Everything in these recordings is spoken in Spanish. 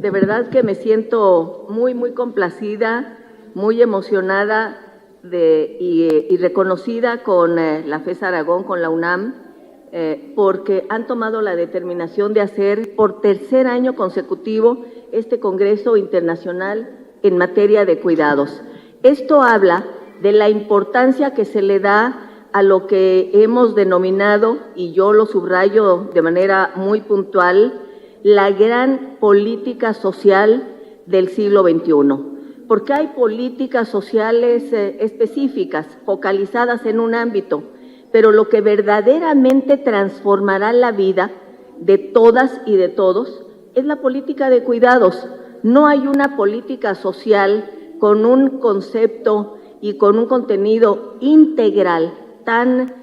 de verdad que me siento muy complacida, muy emocionada y reconocida con la FES Aragón, con la UNAM, porque han tomado la determinación de hacer por tercer año consecutivo este Congreso Internacional en materia de cuidados. Esto habla de la importancia que se le da a lo que hemos denominado, y yo lo subrayo de manera muy puntual, la gran política social del siglo XXI. Porque hay políticas sociales específicas, focalizadas en un ámbito, pero lo que verdaderamente transformará la vida de todas y de todos es la política de cuidados. No hay una política social con un concepto y con un contenido integral tan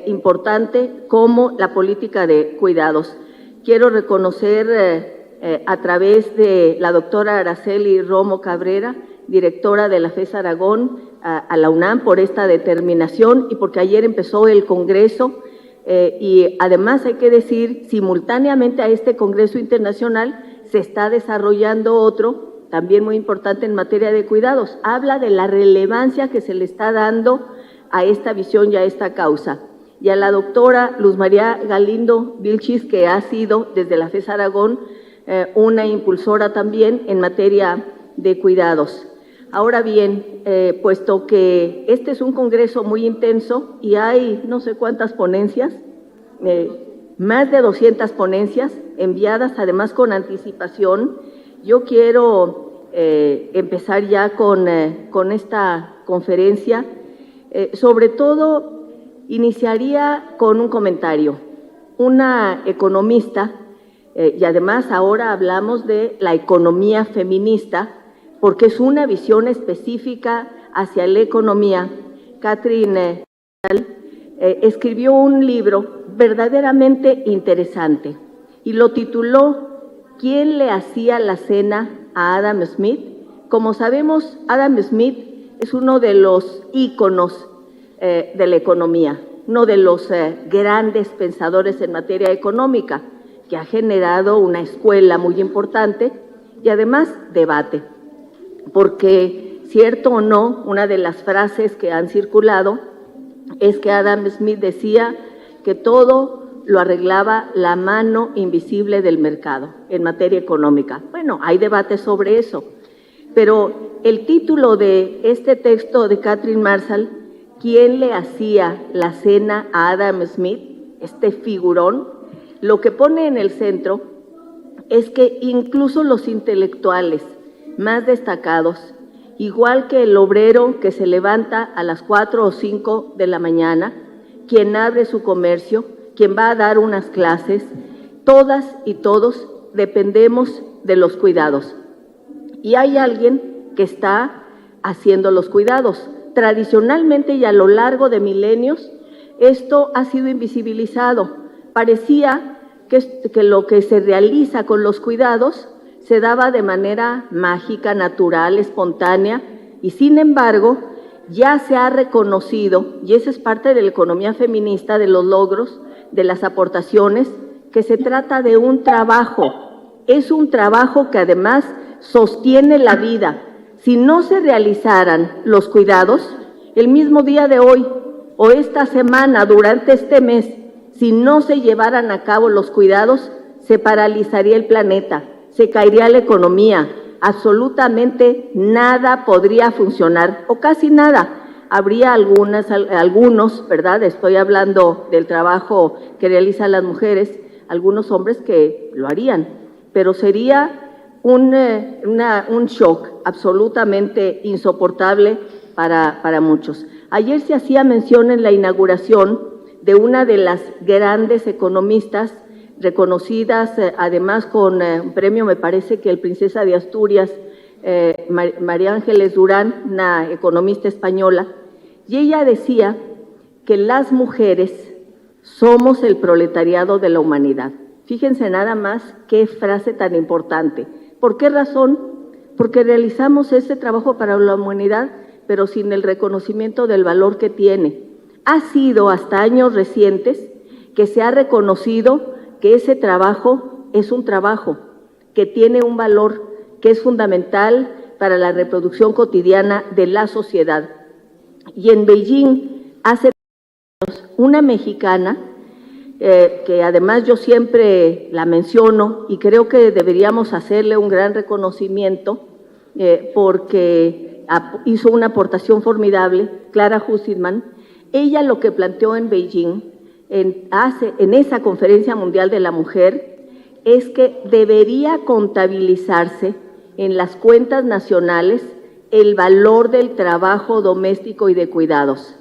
importante como la política de cuidados. Quiero reconocer a través de la doctora Araceli Romo Cabrera, directora de la FES Aragón, a la UNAM por esta determinación y porque ayer empezó el Congreso y además hay que decir, simultáneamente a este Congreso Internacional se está desarrollando otro también muy importante en materia de cuidados. Habla de la relevancia que se le está dando a esta visión y a esta causa. Y a la doctora Luz María Galindo Vilchis, que ha sido desde la FES Aragón una impulsora también en materia de cuidados. Ahora bien, puesto que este es un congreso muy intenso y hay no sé cuántas ponencias, más de 200 ponencias enviadas además con anticipación, yo quiero empezar ya con esta conferencia. Sobre todo, iniciaría con un comentario. Una economista, y además ahora hablamos de la economía feminista, porque es una visión específica hacia la economía. Catherine escribió un libro verdaderamente interesante y lo tituló ¿Quién le hacía la cena a Adam Smith? Como sabemos, Adam Smith es uno de los íconos de la economía, uno de los grandes pensadores en materia económica, que ha generado una escuela muy importante y además debate. Porque, cierto o no, una de las frases que han circulado es que Adam Smith decía que todo lo arreglaba la mano invisible del mercado en materia económica. Bueno, hay debate sobre eso, pero el título de este texto de Catherine Marshall, ¿Quién le hacía la cena a Adam Smith?, este figurón, lo que pone en el centro es que incluso los intelectuales más destacados, igual que el obrero que se levanta a las 4 o 5 de la mañana, quien abre su comercio, quien va a dar unas clases, todas y todos dependemos de los cuidados. Y hay alguien que está haciendo los cuidados. Tradicionalmente y a lo largo de milenios, esto ha sido invisibilizado. Parecía que lo que se realiza con los cuidados se daba de manera mágica, natural, espontánea, y sin embargo, ya se ha reconocido, y esa es parte de la economía feminista, de los logros, de las aportaciones, que se trata de un trabajo. Es un trabajo que además sostiene la vida. Si no se realizaran los cuidados, el mismo día de hoy o esta semana, durante este mes, si no se llevaran a cabo los cuidados, se paralizaría el planeta, se caería la economía, absolutamente nada podría funcionar, o casi nada. Habría algunos, ¿verdad? Estoy hablando del trabajo que realizan las mujeres, algunos hombres que lo harían, pero sería un shock absolutamente insoportable para muchos. Ayer se hacía mención en la inauguración de una de las grandes economistas reconocidas, además con un premio, me parece que el Princesa de Asturias, María Ángeles Durán, una economista española, y ella decía que las mujeres somos el proletariado de la humanidad. Fíjense nada más qué frase tan importante. ¿Por qué razón? Porque realizamos ese trabajo para la humanidad, pero sin el reconocimiento del valor que tiene. Ha sido hasta años recientes que se ha reconocido que ese trabajo es un trabajo que tiene un valor, que es fundamental para la reproducción cotidiana de la sociedad. Y en Beijing, hace una mexicana, que además yo siempre la menciono y creo que deberíamos hacerle un gran reconocimiento porque hizo una aportación formidable, Clara Hussidman. Ella lo que planteó en Beijing, en esa Conferencia Mundial de la Mujer, es que debería contabilizarse en las cuentas nacionales el valor del trabajo doméstico y de cuidados.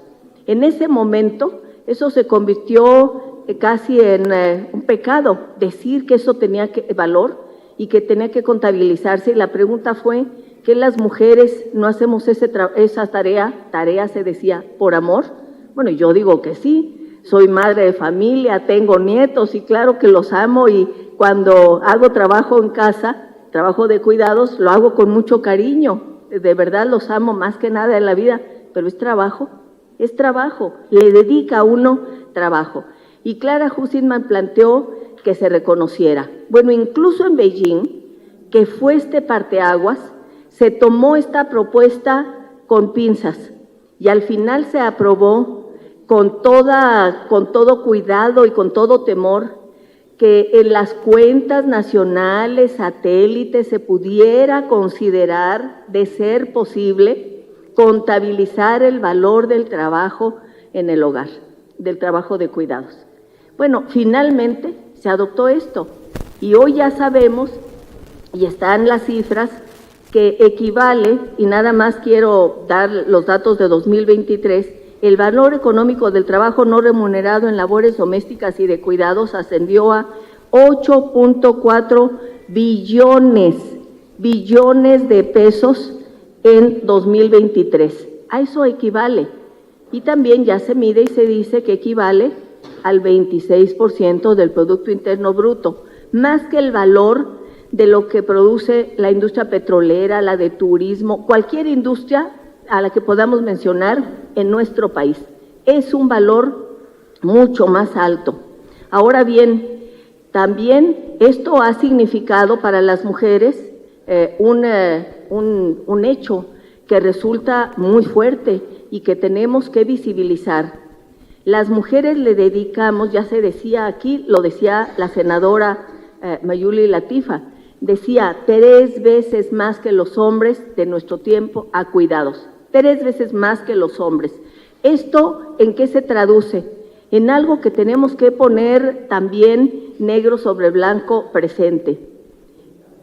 En ese momento, eso se convirtió casi en un pecado, decir que eso tenía valor y que tenía que contabilizarse. Y la pregunta fue, ¿que las mujeres no hacemos esa tarea se decía, por amor? Bueno, yo digo que sí, soy madre de familia, tengo nietos y claro que los amo, y cuando hago trabajo en casa, trabajo de cuidados, lo hago con mucho cariño, de verdad los amo más que nada en la vida, pero es trabajo, le dedica a uno trabajo. Y Clara Hussidman planteó que se reconociera. Bueno, incluso en Beijing, que fue este parteaguas, se tomó esta propuesta con pinzas y al final se aprobó con todo cuidado y con todo temor, que en las cuentas nacionales, satélites, se pudiera considerar, de ser posible, contabilizar el valor del trabajo en el hogar, del trabajo de cuidados. Bueno, finalmente se adoptó esto y hoy ya sabemos, y están las cifras, que equivale, y nada más quiero dar los datos de 2023, el valor económico del trabajo no remunerado en labores domésticas y de cuidados ascendió a 8.4 billones de pesos en 2023. A eso equivale. Y también ya se mide y se dice que equivale al 26% del Producto Interno Bruto, más que el valor de lo que produce la industria petrolera, la de turismo, cualquier industria a la que podamos mencionar en nuestro país. Es un valor mucho más alto. Ahora bien, también esto ha significado para las mujeres un hecho que resulta muy fuerte y que tenemos que visibilizar. Las mujeres le dedicamos, ya se decía aquí, lo decía la senadora Mayuli Latifa, decía 3 veces más que los hombres de nuestro tiempo a cuidados, 3 veces más que los hombres. ¿Esto en qué se traduce? En algo que tenemos que poner también negro sobre blanco presente.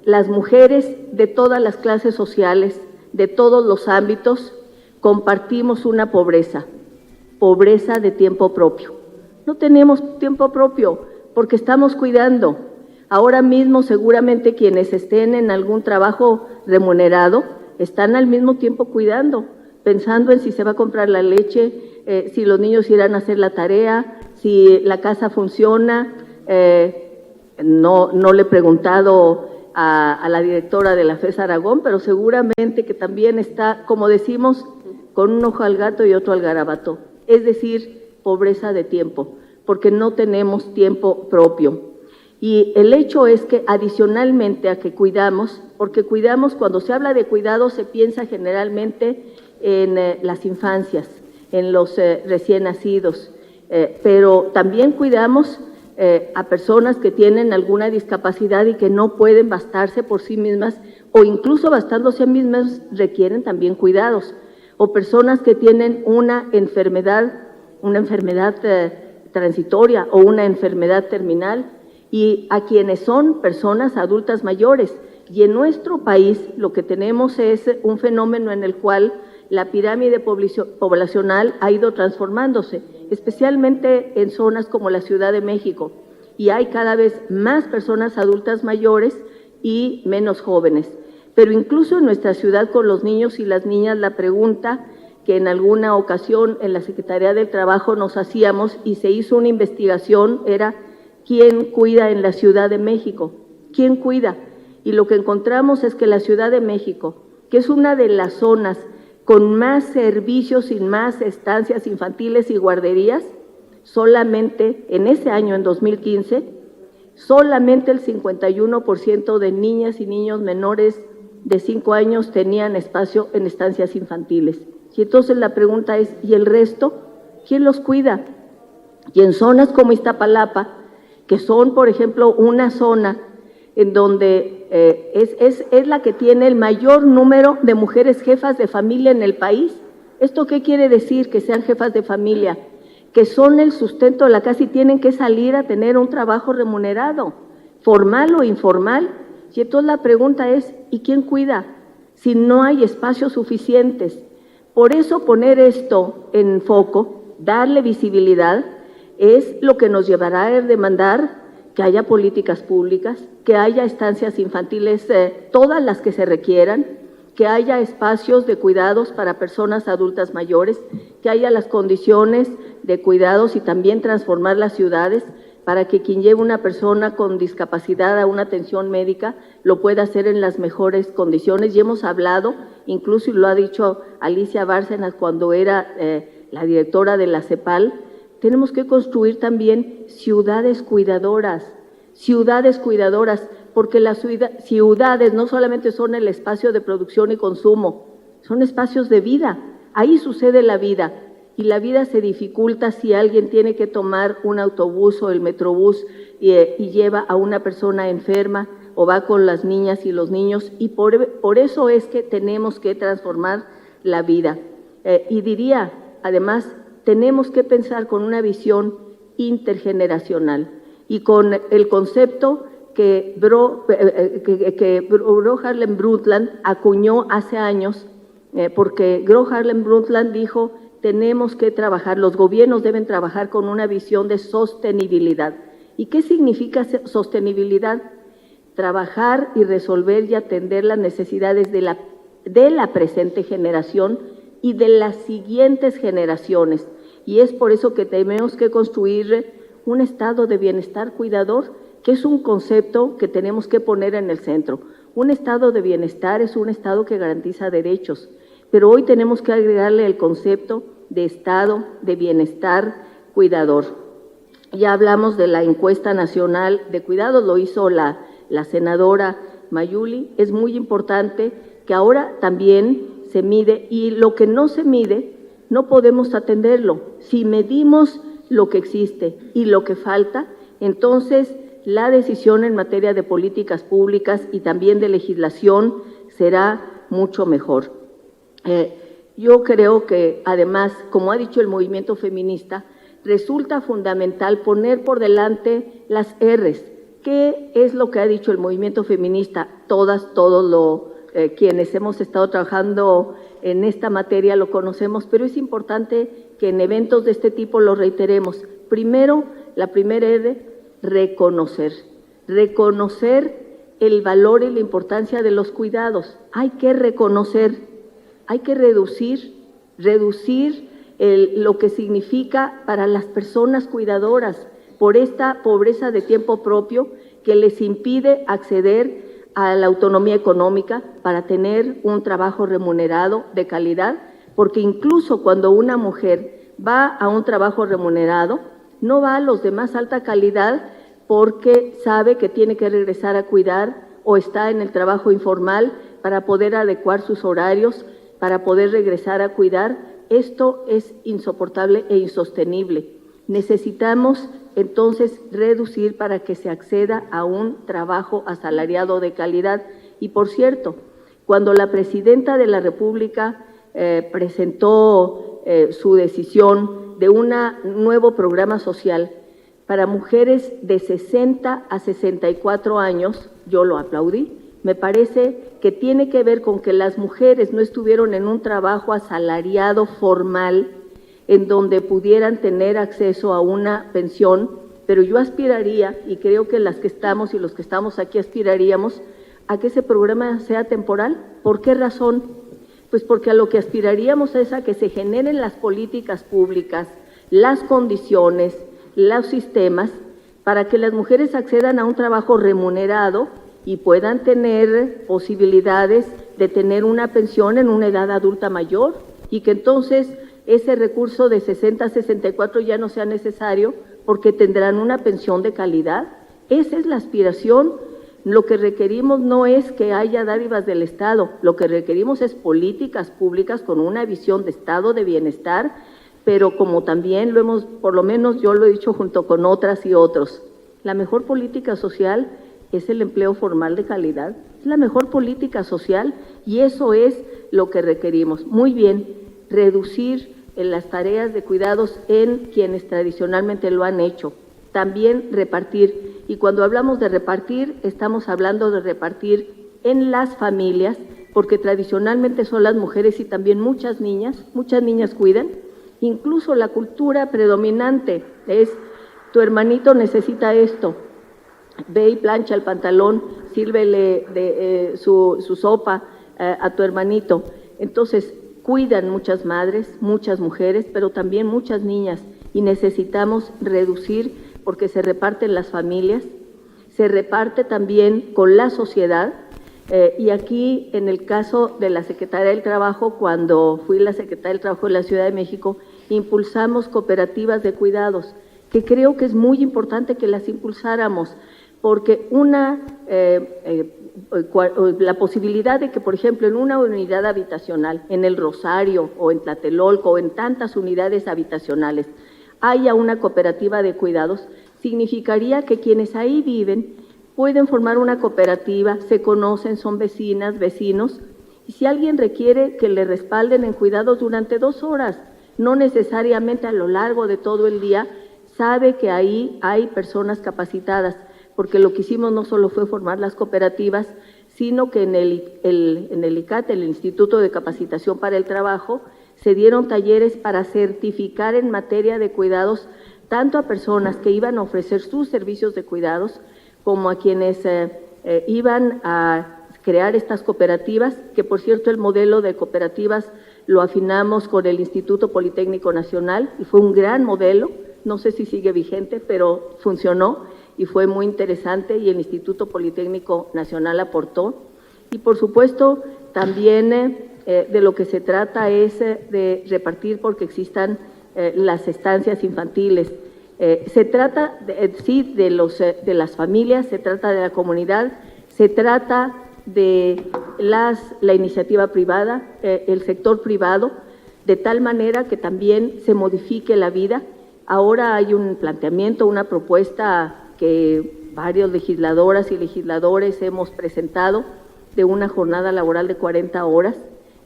Las mujeres de todas las clases sociales, de todos los ámbitos, compartimos una pobreza de tiempo propio. No tenemos tiempo propio porque estamos cuidando. Ahora mismo seguramente quienes estén en algún trabajo remunerado están al mismo tiempo cuidando, pensando en si se va a comprar la leche, si los niños irán a hacer la tarea, si la casa funciona. No le he preguntado a la directora de la FES Aragón, pero seguramente que también está, como decimos, con un ojo al gato y otro al garabato. Es decir, pobreza de tiempo, porque no tenemos tiempo propio. Y el hecho es que adicionalmente a que cuidamos, porque cuidamos, cuando se habla de cuidado se piensa generalmente en las infancias, en los recién nacidos, pero también cuidamos a personas que tienen alguna discapacidad y que no pueden bastarse por sí mismas o incluso bastándose a mismas requieren también cuidados, o personas que tienen una enfermedad transitoria o una enfermedad terminal, y a quienes son personas adultas mayores. Y en nuestro país lo que tenemos es un fenómeno en el cual la pirámide poblacional ha ido transformándose, especialmente en zonas como la Ciudad de México, y hay cada vez más personas adultas mayores y menos jóvenes. Pero incluso en nuestra ciudad, con los niños y las niñas, la pregunta que en alguna ocasión en la Secretaría del Trabajo nos hacíamos y se hizo una investigación era: ¿quién cuida en la Ciudad de México? ¿Quién cuida? Y lo que encontramos es que la Ciudad de México, que es una de las zonas con más servicios y más estancias infantiles y guarderías, solamente en ese año, en 2015, solamente el 51% de niñas y niños menores de 5 años tenían espacio en estancias infantiles. Y entonces la pregunta es, ¿y el resto? ¿Quién los cuida? Y en zonas como Iztapalapa, que son, por ejemplo, una zona en donde es la que tiene el mayor número de mujeres jefas de familia en el país. ¿Esto qué quiere decir? Que sean jefas de familia, que son el sustento de la casa y tienen que salir a tener un trabajo remunerado, formal o informal. Y entonces la pregunta es, ¿y quién cuida? Si no hay espacios suficientes. Por eso poner esto en foco, darle visibilidad, es lo que nos llevará a demandar que haya políticas públicas, que haya estancias infantiles, todas las que se requieran, que haya espacios de cuidados para personas adultas mayores, que haya las condiciones de cuidados y también transformar las ciudades para que quien lleve una persona con discapacidad a una atención médica lo pueda hacer en las mejores condiciones. Y hemos hablado, incluso y lo ha dicho Alicia Bárcenas cuando era la directora de la CEPAL, tenemos que construir también ciudades cuidadoras, porque las ciudades no solamente son el espacio de producción y consumo, son espacios de vida, ahí sucede la vida, y la vida se dificulta si alguien tiene que tomar un autobús o el metrobús y lleva a una persona enferma o va con las niñas y los niños, y por eso es que tenemos que transformar la vida. Y diría, además, tenemos que pensar con una visión intergeneracional y con el concepto que Gro Harlem Brundtland acuñó hace años, porque Gro Harlem Brundtland dijo, tenemos que trabajar, los gobiernos deben trabajar con una visión de sostenibilidad. ¿Y qué significa sostenibilidad? Trabajar y resolver y atender las necesidades de la presente generación y de las siguientes generaciones. Y es por eso que tenemos que construir un estado de bienestar cuidador, que es un concepto que tenemos que poner en el centro. Un estado de bienestar es un estado que garantiza derechos, pero hoy tenemos que agregarle el concepto de estado de bienestar cuidador. Ya hablamos de la encuesta nacional de cuidados, lo hizo la senadora Mayuli. Es muy importante que ahora también se mide, y lo que no se mide no podemos atenderlo. Si medimos lo que existe y lo que falta, entonces la decisión en materia de políticas públicas y también de legislación será mucho mejor. Yo creo que además, como ha dicho el movimiento feminista, resulta fundamental poner por delante las R's. ¿Qué es lo que ha dicho el movimiento feminista? Quienes hemos estado trabajando en esta materia lo conocemos, pero es importante que en eventos de este tipo lo reiteremos. Primero, la primera R, reconocer el valor y la importancia de los cuidados. Hay que reconocer, hay que reducir lo que significa para las personas cuidadoras por esta pobreza de tiempo propio que les impide acceder a la autonomía económica para tener un trabajo remunerado de calidad, porque incluso cuando una mujer va a un trabajo remunerado, no va a los de más alta calidad porque sabe que tiene que regresar a cuidar o está en el trabajo informal para poder adecuar sus horarios, para poder regresar a cuidar. Esto es insoportable e insostenible. Necesitamos entonces reducir para que se acceda a un trabajo asalariado de calidad. Y por cierto, cuando la presidenta de la República presentó su decisión de un nuevo programa social para mujeres de 60 a 64 años, yo lo aplaudí. Me parece que tiene que ver con que las mujeres no estuvieron en un trabajo asalariado formal en donde pudieran tener acceso a una pensión, pero yo aspiraría, y creo que las que estamos y los que estamos aquí aspiraríamos, a que ese programa sea temporal. ¿Por qué razón? Pues porque a lo que aspiraríamos es a que se generen las políticas públicas, las condiciones, los sistemas, para que las mujeres accedan a un trabajo remunerado y puedan tener posibilidades de tener una pensión en una edad adulta mayor, y que entonces ese recurso de 60 a 64 ya no sea necesario porque tendrán una pensión de calidad. Esa es la aspiración Lo que requerimos no es que haya dádivas del Estado, lo que requerimos es políticas públicas con una visión de estado de bienestar, pero como también lo hemos, por lo menos yo lo he dicho junto con otras y otros, la mejor política social es el empleo formal de calidad, es la mejor política social y eso es lo que requerimos. Muy bien, reducir las tareas de cuidados en quienes tradicionalmente lo han hecho, también repartir, y cuando hablamos de repartir, estamos hablando de repartir en las familias, porque tradicionalmente son las mujeres y también muchas niñas cuidan, incluso la cultura predominante es, tu hermanito necesita esto, ve y plancha el pantalón, sírvele su sopa a tu hermanito. Entonces, cuidan muchas madres, muchas mujeres, pero también muchas niñas, y necesitamos reducir porque se reparten las familias, se reparte también con la sociedad, y aquí en el caso de la Secretaría del Trabajo, cuando fui la Secretaria del Trabajo de la Ciudad de México, impulsamos cooperativas de cuidados, que creo que es muy importante que las impulsáramos, porque la posibilidad de que, por ejemplo, en una unidad habitacional, en el Rosario o en Tlatelolco o en tantas unidades habitacionales, haya una cooperativa de cuidados, significaría que quienes ahí viven pueden formar una cooperativa, se conocen, son vecinas, vecinos, y si alguien requiere que le respalden en cuidados durante 2 horas, no necesariamente a lo largo de todo el día, sabe que ahí hay personas capacitadas, porque lo que hicimos no solo fue formar las cooperativas, sino que en el ICAT, el Instituto de Capacitación para el Trabajo, se dieron talleres para certificar en materia de cuidados tanto a personas que iban a ofrecer sus servicios de cuidados como a quienes iban a crear estas cooperativas, que por cierto el modelo de cooperativas lo afinamos con el Instituto Politécnico Nacional y fue un gran modelo, no sé si sigue vigente, pero funcionó y fue muy interesante y el Instituto Politécnico Nacional aportó. Y por supuesto también de lo que se trata es de repartir porque existan las estancias infantiles. Se trata de las familias, se trata de la comunidad, se trata de la iniciativa privada, el sector privado, de tal manera que también se modifique la vida. Ahora hay un planteamiento, una propuesta que varios legisladoras y legisladores hemos presentado de una jornada laboral de 40 horas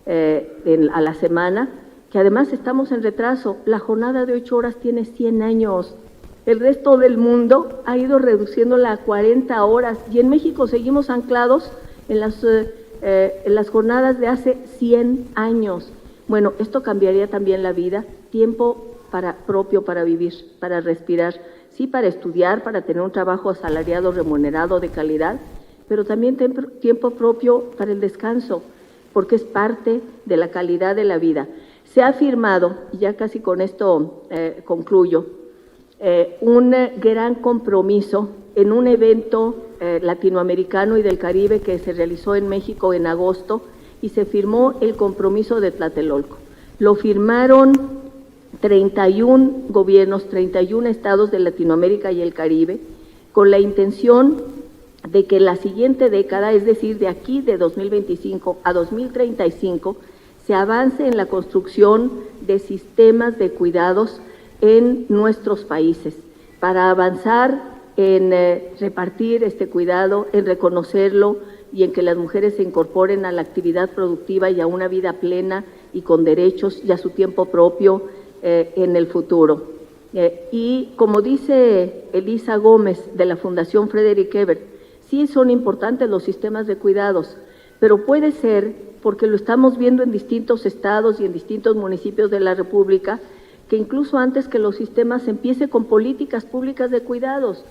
a la semana, que además estamos en retraso. La jornada de 8 horas tiene 100 años. El resto del mundo ha ido reduciéndola a 40 horas y en México seguimos anclados en las jornadas de hace 100 años. Bueno, esto cambiaría también la vida, tiempo propio para vivir, para respirar, sí, para estudiar, para tener un trabajo asalariado, remunerado, de calidad, pero también tiempo propio para el descanso, porque es parte de la calidad de la vida. Se ha firmado, y ya casi con esto concluyo, un gran compromiso en un evento latinoamericano y del Caribe que se realizó en México en agosto y se firmó el compromiso de Tlatelolco. Lo firmaron 31 gobiernos, 31 estados de Latinoamérica y el Caribe, con la intención de que la siguiente década, es decir, de aquí de 2025 a 2035, se avance en la construcción de sistemas de cuidados en nuestros países, para avanzar en repartir este cuidado, en reconocerlo y en que las mujeres se incorporen a la actividad productiva y a una vida plena y con derechos y a su tiempo propio en el futuro. Y como dice Elisa Gómez de la Fundación Frederick Ebert, sí son importantes los sistemas de cuidados, pero puede ser, porque lo estamos viendo en distintos estados y en distintos municipios de la República, que incluso antes que los sistemas empiece con políticas públicas de cuidados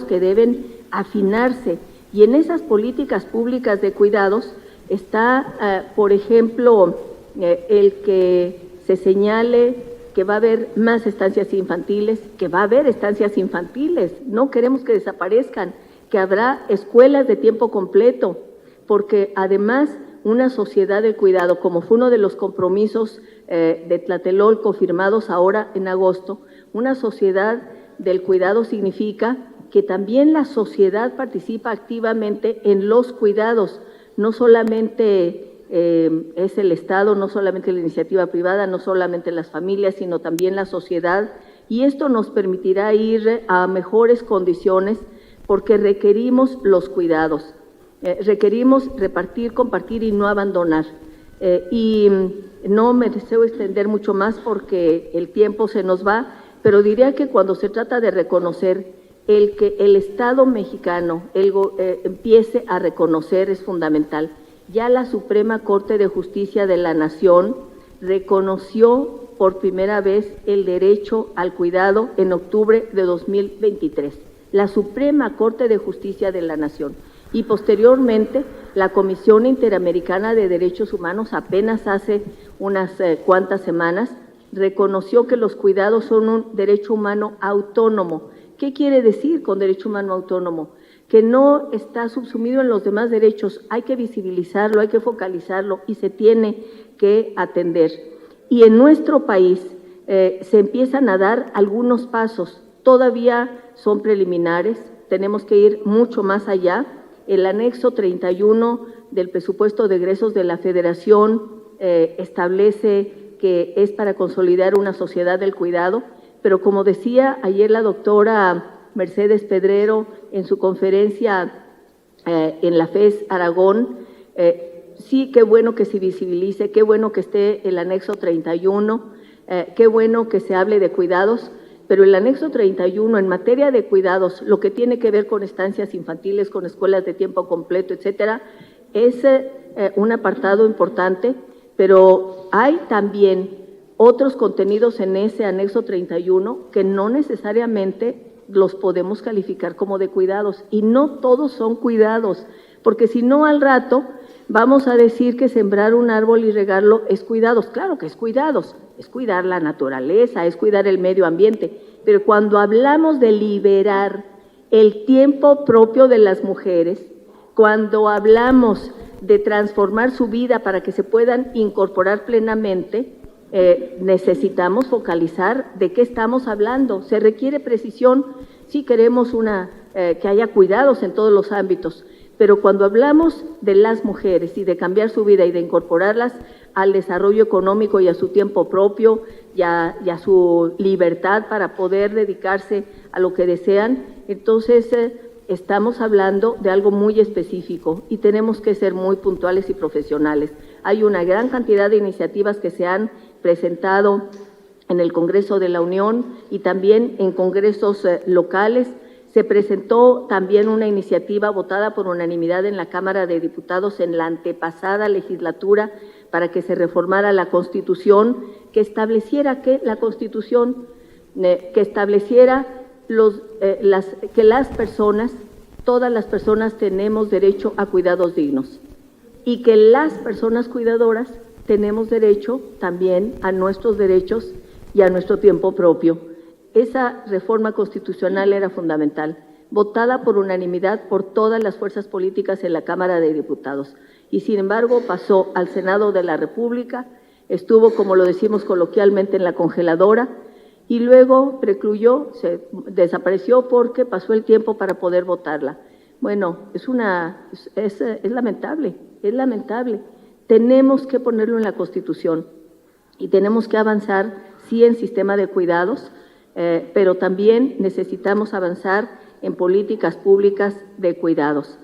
que deben afinarse. Y en esas políticas públicas de cuidados está, por ejemplo, el que se señale que va a haber más estancias infantiles, que va a haber estancias infantiles, no queremos que desaparezcan, que habrá escuelas de tiempo completo, porque además una sociedad de cuidado, como fue uno de los compromisos de Tlatelolco firmados ahora en agosto, una sociedad del cuidado significa que también la sociedad participa activamente en los cuidados, no solamente es el Estado, no solamente la iniciativa privada, no solamente las familias, sino también la sociedad, y esto nos permitirá ir a mejores condiciones porque requerimos los cuidados, requerimos repartir, compartir y no abandonar. Y no me deseo extender mucho más porque el tiempo se nos va, pero diría que cuando se trata de reconocer el que el Estado mexicano empiece a reconocer es fundamental. Ya la Suprema Corte de Justicia de la Nación reconoció por primera vez el derecho al cuidado en octubre de 2023. La Suprema Corte de Justicia de la Nación. Y posteriormente, la Comisión Interamericana de Derechos Humanos, apenas hace unas cuantas semanas, reconoció que los cuidados son un derecho humano autónomo. ¿Qué quiere decir con derecho humano autónomo? Que no está subsumido en los demás derechos, hay que visibilizarlo, hay que focalizarlo y se tiene que atender. Y en nuestro país se empiezan a dar algunos pasos, todavía son preliminares, tenemos que ir mucho más allá. El anexo 31 del presupuesto de egresos de la Federación establece que es para consolidar una sociedad del cuidado, pero como decía ayer la doctora Mercedes Pedrero en su conferencia en la FES Aragón, sí, qué bueno que se visibilice, qué bueno que esté el anexo 31, qué bueno que se hable de cuidados, pero el anexo 31 en materia de cuidados, lo que tiene que ver con estancias infantiles, con escuelas de tiempo completo, etcétera, es un apartado importante, pero hay también otros contenidos en ese anexo 31 que no necesariamente los podemos calificar como de cuidados, y no todos son cuidados, porque si no al rato vamos a decir que sembrar un árbol y regarlo es cuidados. Claro que es cuidados, es cuidar la naturaleza, es cuidar el medio ambiente, pero cuando hablamos de liberar el tiempo propio de las mujeres, cuando hablamos de transformar su vida para que se puedan incorporar plenamente, necesitamos focalizar de qué estamos hablando. Se requiere precisión, sí queremos que haya cuidados en todos los ámbitos, pero cuando hablamos de las mujeres y de cambiar su vida y de incorporarlas al desarrollo económico y a su tiempo propio y a su libertad para poder dedicarse a lo que desean, entonces estamos hablando de algo muy específico y tenemos que ser muy puntuales y profesionales. Hay una gran cantidad de iniciativas que se han presentado en el Congreso de la Unión y también en congresos locales. Se presentó también una iniciativa votada por unanimidad en la Cámara de Diputados en la antepasada legislatura para que se reformara la Constitución, que estableciera que la Constitución, que estableciera que las personas, todas las personas tenemos derecho a cuidados dignos y que las personas cuidadoras tenemos derecho también a nuestros derechos y a nuestro tiempo propio. Esa reforma constitucional era fundamental, votada por unanimidad por todas las fuerzas políticas en la Cámara de Diputados. Y sin embargo pasó al Senado de la República, estuvo, como lo decimos coloquialmente, en la congeladora y luego precluyó, se desapareció porque pasó el tiempo para poder votarla. Bueno, es lamentable, es lamentable. Tenemos que ponerlo en la Constitución y tenemos que avanzar, sí, en sistema de cuidados, pero también necesitamos avanzar en políticas públicas de cuidados.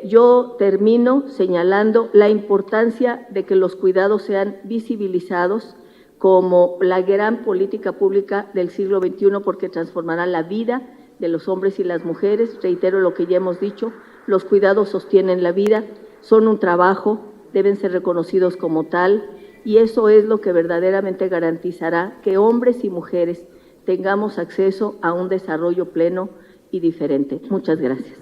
Yo termino señalando la importancia de que los cuidados sean visibilizados como la gran política pública del siglo XXI, porque transformará la vida de los hombres y las mujeres. Reitero lo que ya hemos dicho, los cuidados sostienen la vida, son un trabajo, deben ser reconocidos como tal, y eso es lo que verdaderamente garantizará que hombres y mujeres tengamos acceso a un desarrollo pleno y diferente. Muchas gracias.